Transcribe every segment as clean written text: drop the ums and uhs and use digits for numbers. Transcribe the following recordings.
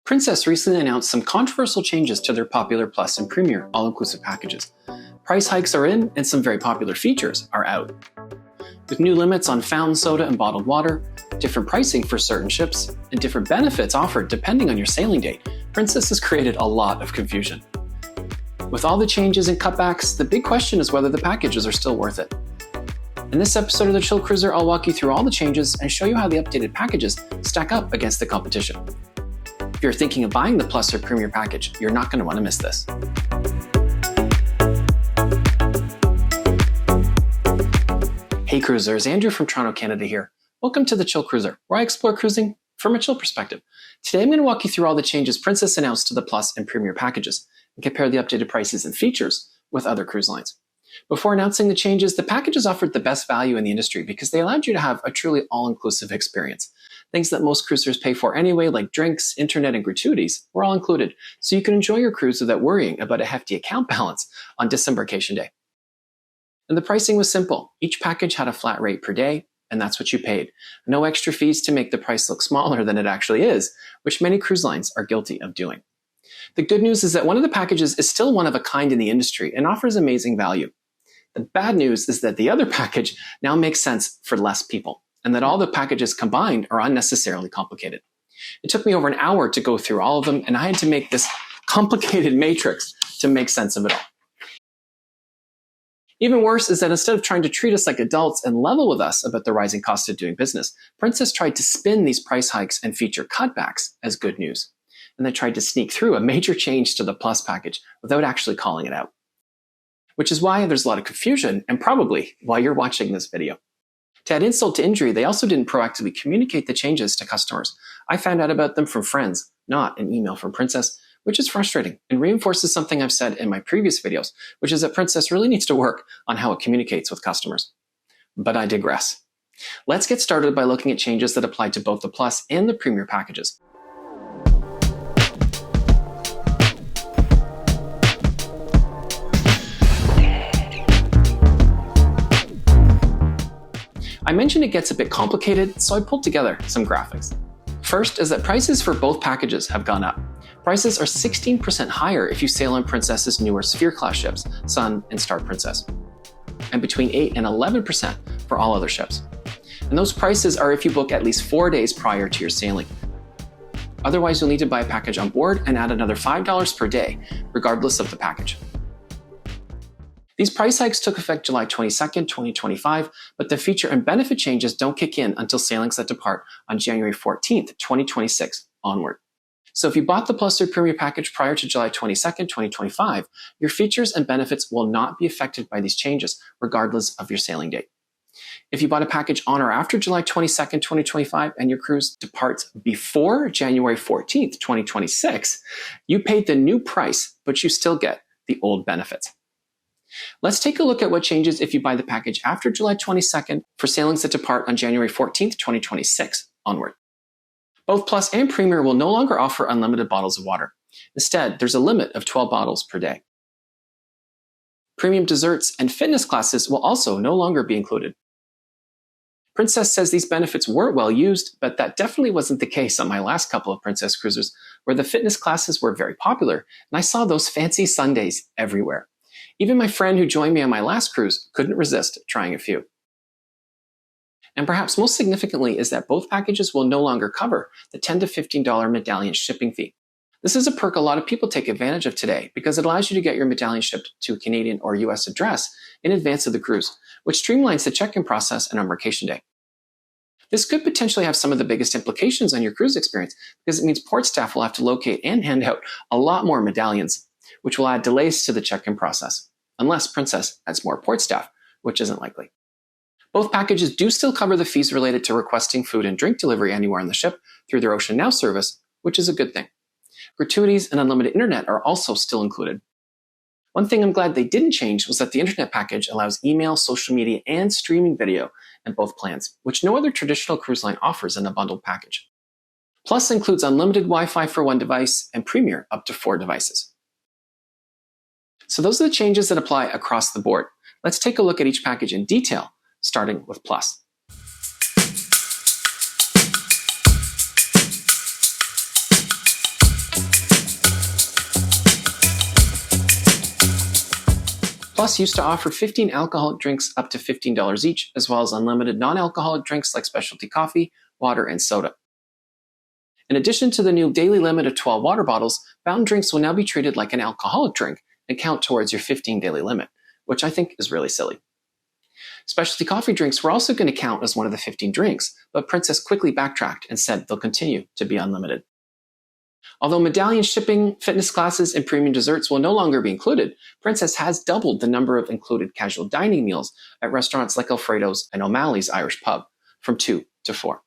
Princess recently announced some controversial changes to their popular Plus and Premier all-inclusive packages. Price hikes are in, and some very popular features are out. With new limits on fountain soda and bottled water, different pricing for certain ships, and different benefits offered depending on your sailing date, Princess has created a lot of confusion. With all the changes and cutbacks, the big question is whether the packages are still worth it. In this episode of the Chill Cruiser, I'll walk you through all the changes and show you how the updated packages stack up against the competition. If you're thinking of buying the Plus or Premier package, you're not going to want to miss this. Hey cruisers, Andrew from Toronto, Canada here. Welcome to the Chill Cruiser, where I explore cruising from a chill perspective. Today I'm going to walk you through all the changes Princess announced to the Plus and Premier packages and compare the updated prices and features with other cruise lines. Before announcing the changes, the packages offered the best value in the industry because they allowed you to have a truly all-inclusive experience. Things that most cruisers pay for anyway, like drinks, internet, and gratuities, were all included, so you can enjoy your cruise without worrying about a hefty account balance on disembarkation day. And the pricing was simple. Each package had a flat rate per day, and that's what you paid. No extra fees to make the price look smaller than it actually is, which many cruise lines are guilty of doing. The good news is that one of the packages is still one of a kind in the industry and offers amazing value. The bad news is that the other package now makes sense for less people, and that all the packages combined are unnecessarily complicated. It took me over an hour to go through all of them, and I had to make this complicated matrix to make sense of it all. Even worse is that instead of trying to treat us like adults and level with us about the rising cost of doing business, Princess tried to spin these price hikes and feature cutbacks as good news. And they tried to sneak through a major change to the Plus package without actually calling it out. Which is why there's a lot of confusion, and probably why you're watching this video. To add insult to injury, they also didn't proactively communicate the changes to customers. I found out about them from friends, not an email from Princess, which is frustrating and reinforces something I've said in my previous videos, which is that Princess really needs to work on how it communicates with customers. But I digress. Let's get started by looking at changes that apply to both the Plus and the Premier packages. I mentioned it gets a bit complicated, so I pulled together some graphics. First is that prices for both packages have gone up. Prices are 16% higher if you sail on Princess's newer Sphere-class ships, Sun and Star Princess, and between 8 and 11% for all other ships. And those prices are if you book at least 4 days prior to your sailing. Otherwise, you'll need to buy a package on board and add another $5 per day, regardless of the package. These price hikes took effect July 22nd, 2025, but the feature and benefit changes don't kick in until sailings that depart on January 14th, 2026 onward. So if you bought the Plus or Premier package prior to July 22nd, 2025, your features and benefits will not be affected by these changes, regardless of your sailing date. If you bought a package on or after July 22nd, 2025, and your cruise departs before January 14th, 2026, you paid the new price, but you still get the old benefits. Let's take a look at what changes if you buy the package after July 22nd for sailings that depart on January 14th, 2026 onward. Both Plus and Premier will no longer offer unlimited bottles of water. Instead, there's a limit of 12 bottles per day. Premium desserts and fitness classes will also no longer be included. Princess says these benefits were well used, but that definitely wasn't the case on my last couple of Princess cruises, where the fitness classes were very popular, and I saw those fancy sundaes everywhere. Even my friend who joined me on my last cruise couldn't resist trying a few. And perhaps most significantly is that both packages will no longer cover the $10 to $15 medallion shipping fee. This is a perk a lot of people take advantage of today because it allows you to get your medallion shipped to a Canadian or US address in advance of the cruise, which streamlines the check-in process and embarkation day. This could potentially have some of the biggest implications on your cruise experience because it means port staff will have to locate and hand out a lot more medallions, which will add delays to the check-in process, unless Princess adds more port staff, which isn't likely. Both packages do still cover the fees related to requesting food and drink delivery anywhere on the ship through their Ocean Now service, which is a good thing. Gratuities and unlimited internet are also still included. One thing I'm glad they didn't change was that the internet package allows email, social media, and streaming video in both plans, which no other traditional cruise line offers in a bundled package. Plus includes unlimited Wi-Fi for one device and Premier up to 4 devices. So those are the changes that apply across the board. Let's take a look at each package in detail, starting with Plus. Plus used to offer 15 alcoholic drinks up to $15 each, as well as unlimited non-alcoholic drinks like specialty coffee, water, and soda. In addition to the new daily limit of 12 water bottles, fountain drinks will now be treated like an alcoholic drink and count towards your 15 daily limit, which I think is really silly. Specialty coffee drinks were also going to count as one of the 15 drinks, but Princess quickly backtracked and said they'll continue to be unlimited. Although medallion shipping, fitness classes, and premium desserts will no longer be included, Princess has doubled the number of included casual dining meals at restaurants like Alfredo's and O'Malley's Irish Pub, from 2 to 4.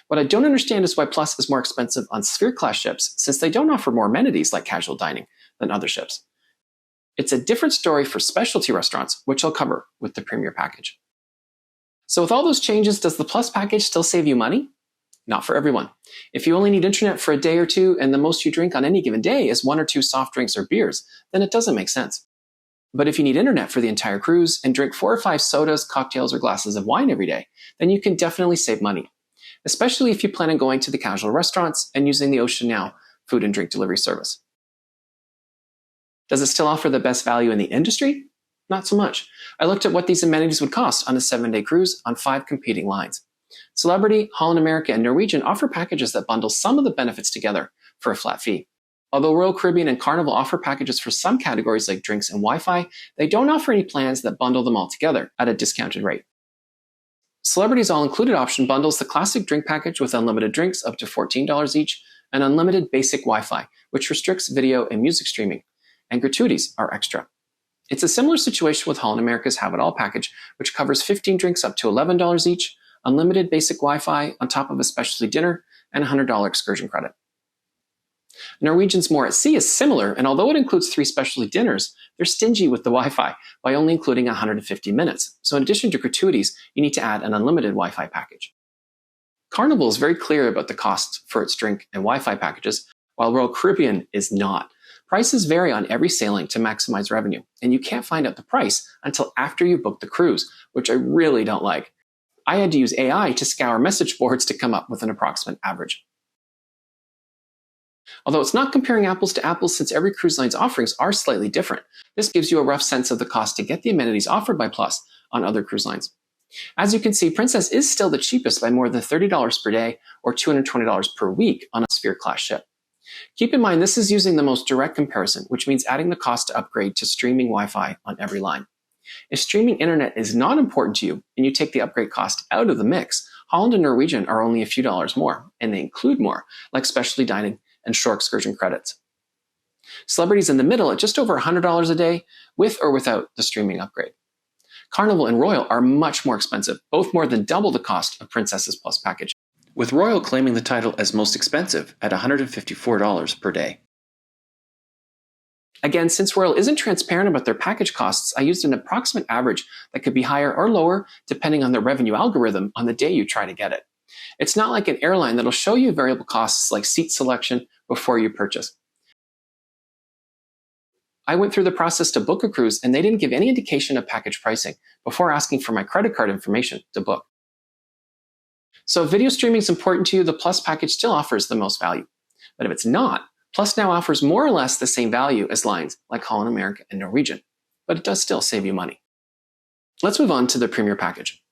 What I don't understand is why Plus is more expensive on Sphere class ships, since they don't offer more amenities like casual dining than other ships. It's a different story for specialty restaurants, which I'll cover with the Premier package. So with all those changes, does the Plus package still save you money? Not for everyone. If you only need internet for a day or two and the most you drink on any given day is 1 or 2 soft drinks or beers, then it doesn't make sense. But if you need internet for the entire cruise and drink 4 or 5 sodas, cocktails, or glasses of wine every day, then you can definitely save money, especially if you plan on going to the casual restaurants and using the Ocean Now food and drink delivery service. Does it still offer the best value in the industry? Not so much. I looked at what these amenities would cost on a 7-day cruise on 5 competing lines. Celebrity, Holland America, and Norwegian offer packages that bundle some of the benefits together for a flat fee. Although Royal Caribbean and Carnival offer packages for some categories like drinks and Wi-Fi, they don't offer any plans that bundle them all together at a discounted rate. Celebrity's all-included option bundles the classic drink package with unlimited drinks up to $14 each and unlimited basic Wi-Fi, which restricts video and music streaming, and gratuities are extra. It's a similar situation with Holland America's Have It All package, which covers 15 drinks up to $11 each, unlimited basic Wi-Fi on top of a specialty dinner, and $100 excursion credit. Norwegian's More at Sea is similar, and although it includes 3 specialty dinners, they're stingy with the Wi-Fi by only including 150 minutes. So in addition to gratuities, you need to add an unlimited Wi-Fi package. Carnival is very clear about the costs for its drink and Wi-Fi packages, while Royal Caribbean is not. Prices vary on every sailing to maximize revenue, and you can't find out the price until after you book the cruise, which I really don't like. I had to use AI to scour message boards to come up with an approximate average. Although it's not comparing apples to apples since every cruise line's offerings are slightly different, this gives you a rough sense of the cost to get the amenities offered by Plus on other cruise lines. As you can see, Princess is still the cheapest by more than $30 per day or $220 per week on a Sphere class ship. Keep in mind, this is using the most direct comparison, which means adding the cost to upgrade to streaming Wi-Fi on every line. If streaming internet is not important to you and you take the upgrade cost out of the mix, Holland and Norwegian are only a few dollars more, and they include more, like specialty dining and shore excursion credits. Celebrity's in the middle at just over $100 a day, with or without the streaming upgrade. Carnival and Royal are much more expensive, both more than double the cost of Princess's Plus package, with Royal claiming the title as most expensive at $154 per day. Again, since Royal isn't transparent about their package costs, I used an approximate average that could be higher or lower depending on the revenue algorithm on the day you try to get it. It's not like an airline that'll show you variable costs like seat selection before you purchase. I went through the process to book a cruise and they didn't give any indication of package pricing before asking for my credit card information to book. So if video streaming is important to you, the Plus package still offers the most value. But if it's not, Plus now offers more or less the same value as lines like Holland America and Norwegian, but it does still save you money. Let's move on to the Premier package.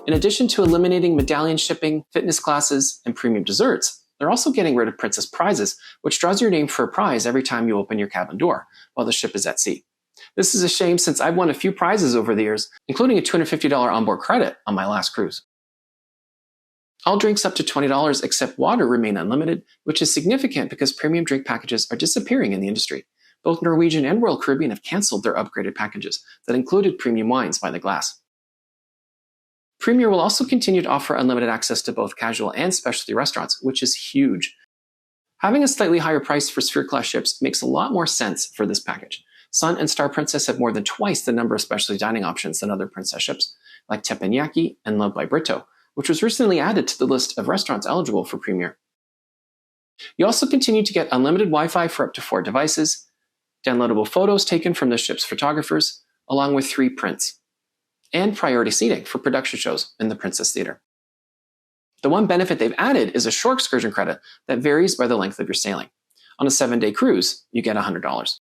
In addition to eliminating medallion shipping, fitness classes, and premium desserts, they're also getting rid of Princess Prizes, which draws your name for a prize every time you open your cabin door while the ship is at sea. This is a shame since I've won a few prizes over the years, including a $250 onboard credit on my last cruise. All drinks up to $20 except water remain unlimited, which is significant because premium drink packages are disappearing in the industry. Both Norwegian and Royal Caribbean have canceled their upgraded packages that included premium wines by the glass. Premier will also continue to offer unlimited access to both casual and specialty restaurants, which is huge. Having a slightly higher price for Sphere class ships makes a lot more sense for this package. Sun and Star Princess have more than twice the number of specialty dining options than other Princess ships, like Teppanyaki and Love by Brito, which was recently added to the list of restaurants eligible for Premier. You also continue to get unlimited Wi-Fi for up to 4 devices, downloadable photos taken from the ship's photographers, along with 3 prints, and priority seating for production shows in the Princess Theater. The one benefit they've added is a shore excursion credit that varies by the length of your sailing. On a 7-day cruise, you get $100.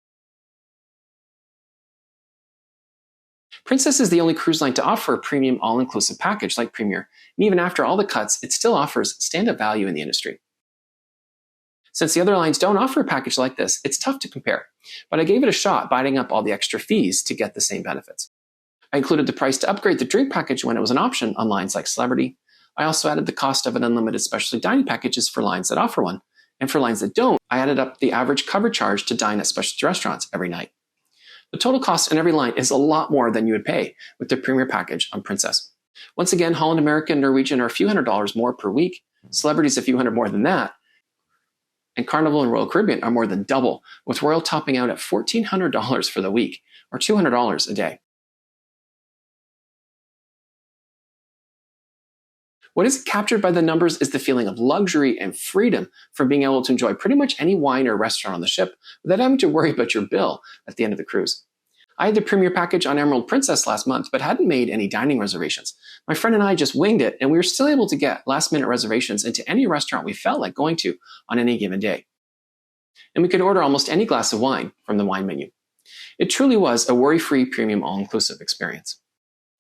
Princess is the only cruise line to offer a premium all-inclusive package like Premier, and even after all the cuts, it still offers stand-up value in the industry. Since the other lines don't offer a package like this, it's tough to compare, but I gave it a shot by adding up all the extra fees to get the same benefits. I included the price to upgrade the drink package when it was an option on lines like Celebrity. I also added the cost of an unlimited specialty dining packages for lines that offer one, and for lines that don't, I added up the average cover charge to dine at specialty restaurants every night. The total cost in every line is a lot more than you would pay with the Premier package on Princess. Once again, Holland America and Norwegian are a few $100s more per week, Celebrity's a few hundred more than that, and Carnival and Royal Caribbean are more than double, with Royal topping out at $1,400 for the week, or $200 a day. What is captured by the numbers is the feeling of luxury and freedom from being able to enjoy pretty much any wine or restaurant on the ship without having to worry about your bill at the end of the cruise. I had the Premier package on Emerald Princess last month, but hadn't made any dining reservations. My friend and I just winged it, and we were still able to get last-minute reservations into any restaurant we felt like going to on any given day. And we could order almost any glass of wine from the wine menu. It truly was a worry-free premium all-inclusive experience.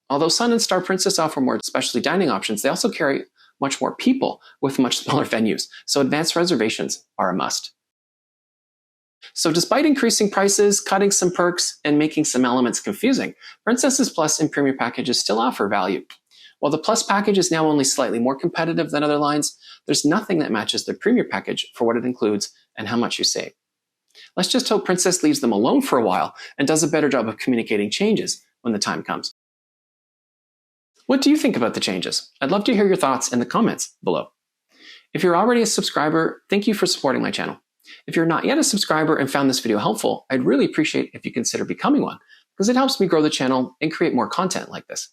Although Sun and Star Princess offer more specialty dining options, they also carry much more people with much smaller venues, so advanced reservations are a must. So despite increasing prices, cutting some perks, and making some elements confusing, Princess's Plus and Premier packages still offer value. While the Plus package is now only slightly more competitive than other lines, there's nothing that matches the Premier package for what it includes and how much you save. Let's just hope Princess leaves them alone for a while and does a better job of communicating changes when the time comes. What do you think about the changes? I'd love to hear your thoughts in the comments below. If you're already a subscriber, thank you for supporting my channel. If you're not yet a subscriber and found this video helpful, I'd really appreciate if you consider becoming one, because it helps me grow the channel and create more content like this.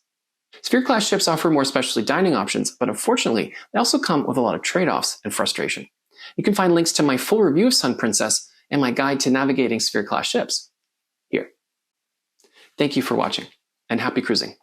Sphere class ships offer more specialty dining options, but unfortunately, they also come with a lot of trade-offs and frustration. You can find links to my full review of Sun Princess and my guide to navigating Sphere class ships here. Thank you for watching, and happy cruising.